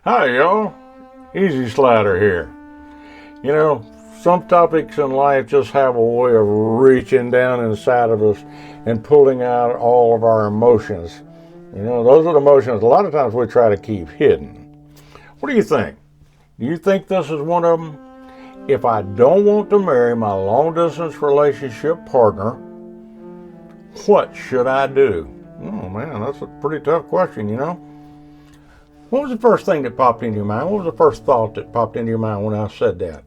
Hi, y'all. Easy Slider here. You know, some topics in life just have a way of reaching down inside of us and pulling out all of our emotions. Those are the emotions a lot of times we try to keep hidden. What do you think? Do you think this is one of them? If I don't want to marry my long distance relationship partner, what should I do? Oh man, that's a pretty tough question. What was the first thing that popped into your mind? What was the first thought that popped into your mind when I said that?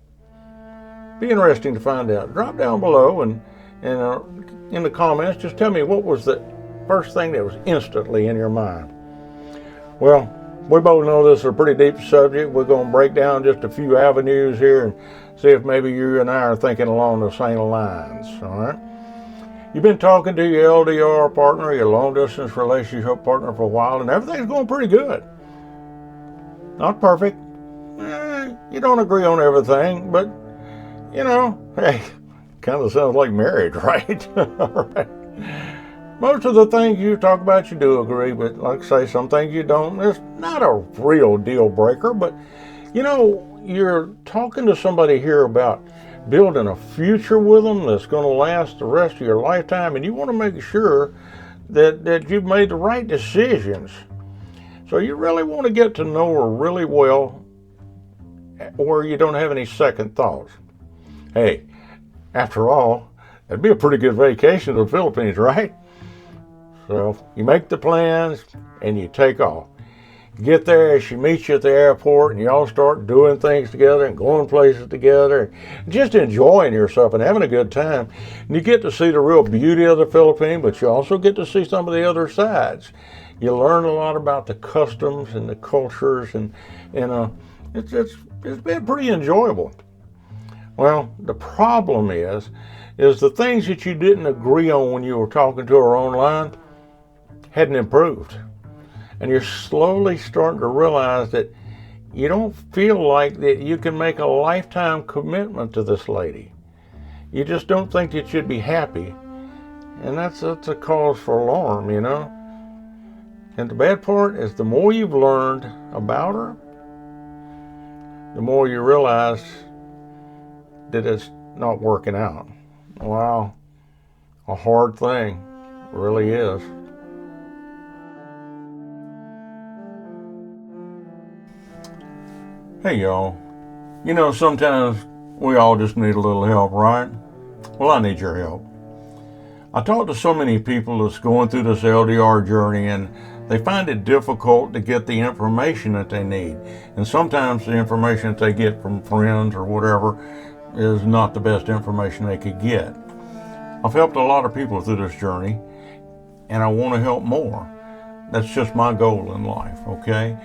Be interesting to find out. Drop down below and in the comments, just tell me what was the first thing that was instantly in your mind. Well, we both know this is a pretty deep subject. We're going to break down just a few avenues here and see if maybe you and I are thinking along the same lines. All right. You've been talking to your LDR partner, your long distance relationship partner for a while, and everything's going pretty good. Not perfect. You don't agree on everything, but, hey, kind of sounds like marriage, right? All right. Most of the things you talk about, you do agree, but like I say, some things you don't. It's not a real deal breaker, but, you're talking to somebody here about building a future with them that's going to last the rest of your lifetime, and you want to make sure that you've made the right decisions. So you really want to get to know her really well where you don't have any second thoughts. Hey, after all, that'd be a pretty good vacation to the Philippines, right? So you make the plans and you take off. You get there, she meets you at the airport, and you all start doing things together and going places together and just enjoying yourself and having a good time. And you get to see the real beauty of the Philippines, but you also get to see some of the other sides. You learn a lot about the customs and the cultures, and it's been pretty enjoyable. Well, the problem is the things that you didn't agree on when you were talking to her online hadn't improved. And you're slowly starting to realize that you don't feel like that you can make a lifetime commitment to this lady. You just don't think that you'd be happy. And that's a cause for alarm, And the bad part is the more you've learned about her, the more you realize that it's not working out. Wow, a hard thing, really is. Hey y'all, sometimes we all just need a little help, right? Well, I need your help. I talk to so many people that's going through this LDR journey, and they find it difficult to get the information that they need. And sometimes the information that they get from friends or whatever is not the best information they could get. I've helped a lot of people through this journey, and I want to help more. That's just my goal in life, okay?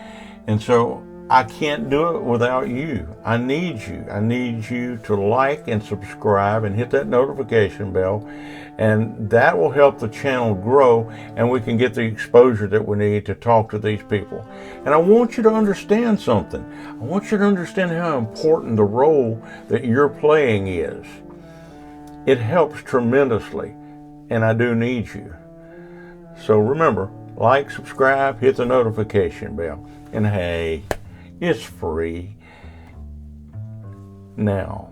And so I can't do it without you. I need you. I need you to like and subscribe and hit that notification bell, and that will help the channel grow, and we can get the exposure that we need to talk to these people. And I want you to understand something. I want you to understand how important the role that you're playing is. It helps tremendously, and I do need you. So remember, like, subscribe, hit the notification bell, and hey, it's free. Now,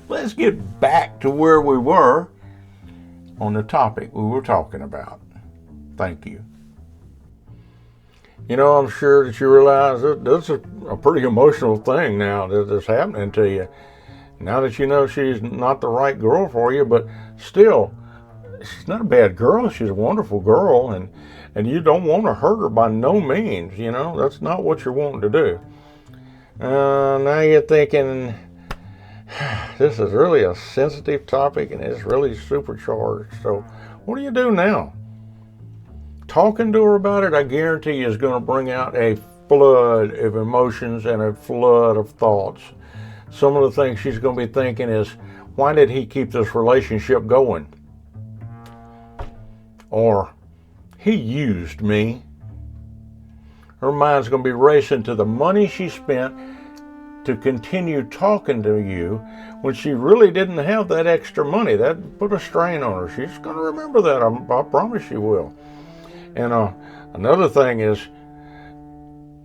let's get back to where we were on the topic we were talking about. Thank you. I'm sure that you realize that this is a pretty emotional thing now that's happening to you. Now that you know she's not the right girl for you, but still, she's not a bad girl. She's a wonderful girl, and you don't want to hurt her by no means. That's not what you're wanting to do. Now you're thinking, this is really a sensitive topic and it's really supercharged. So what do you do now? Talking to her about it, I guarantee you, is going to bring out a flood of emotions and a flood of thoughts. Some of the things she's going to be thinking is, why did he keep this relationship going? Or, he used me. Her mind's going to be racing to the money she spent to continue talking to you when she really didn't have that extra money. That put a strain on her. She's going to remember that. I promise she will. And another thing is,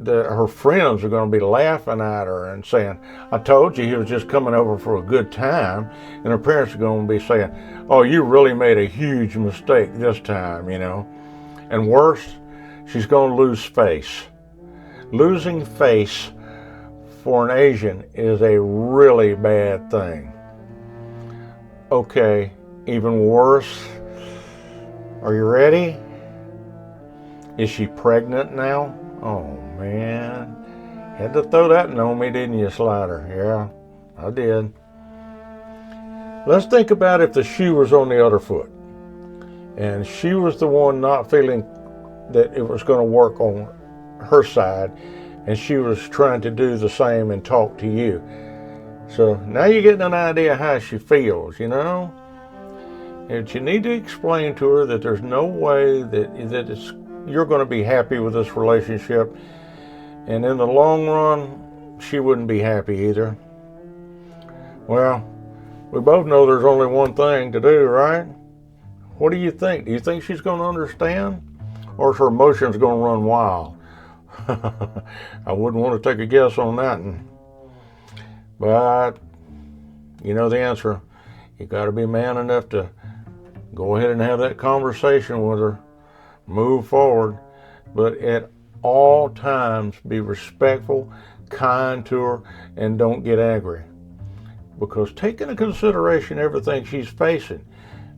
that her friends are going to be laughing at her and saying, I told you he was just coming over for a good time. And her parents are going to be saying, oh, you really made a huge mistake this time, you know. And worse, she's going to lose face. Losing face for an Asian is a really bad thing. Okay, even worse. Are you ready? Is she pregnant now? Oh, man. Had to throw that in on me, didn't you, Slider? Yeah, I did. Let's think about if the shoe was on the other foot and she was the one not feeling that it was going to work on her side, and she was trying to do the same and talk to you. So now you're getting an idea how she feels, you know? And you need to explain to her that there's no way that you're going to be happy with this relationship, and in the long run, she wouldn't be happy either. Well, we both know there's only one thing to do, right? What do you think? Do you think she's going to understand? Or is her emotions going to run wild? I wouldn't want to take a guess on that one. But you know the answer. You got to be man enough to go ahead and have that conversation with her. Move forward. But at all times, be respectful, kind to her, and don't get angry. Because taking into consideration everything she's facing,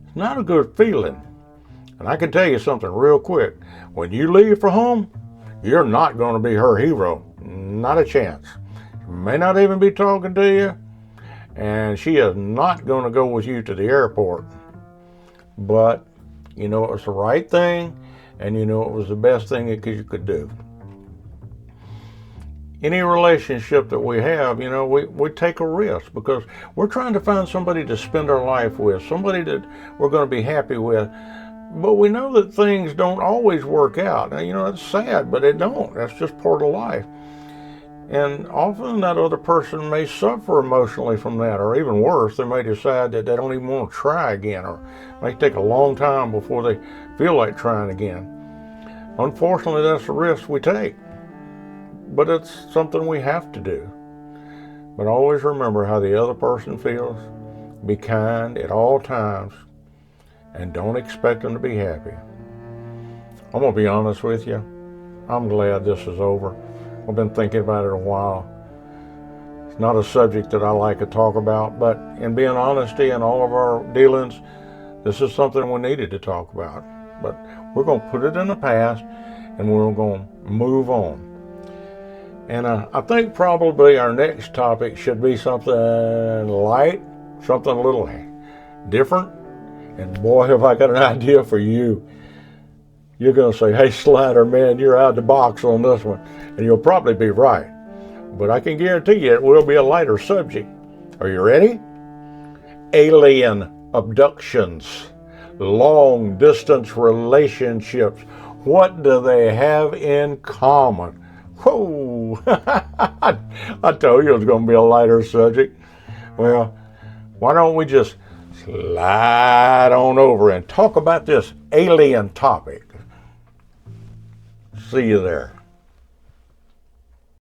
it's not a good feeling. And I can tell you something real quick. When you leave for home, you're not going to be her hero. Not a chance. She may not even be talking to you, and she is not going to go with you to the airport. But you know it was the right thing, and you know it was the best thing that you could do. Any relationship that we have, you know, we take a risk because we're trying to find somebody to spend our life with, somebody that we're going to be happy with. But we know that things don't always work out. Now, you know, it's sad, but it don't. That's just part of life. And often that other person may suffer emotionally from that, or even worse, they may decide that they don't even want to try again, or it may take a long time before they feel like trying again. Unfortunately, that's the risk we take. But it's something we have to do. But always remember how the other person feels. Be kind at all times. And don't expect them to be happy. I'm going to be honest with you. I'm glad this is over. I've been thinking about it a while. It's not a subject that I like to talk about, but in being honesty in all of our dealings, this is something we needed to talk about. But we're going to put it in the past, and we're going to move on. And I think probably our next topic should be something light, something a little different. And boy, have I got an idea for you. You're going to say, hey, Slider, man, you're out of the box on this one. And you'll probably be right. But I can guarantee you it will be a lighter subject. Are you ready? Alien abductions, long-distance relationships. What do they have in common? Whoa! I told you it was going to be a lighter subject. Well, why don't we just slide on over and talk about this alien topic. See you there.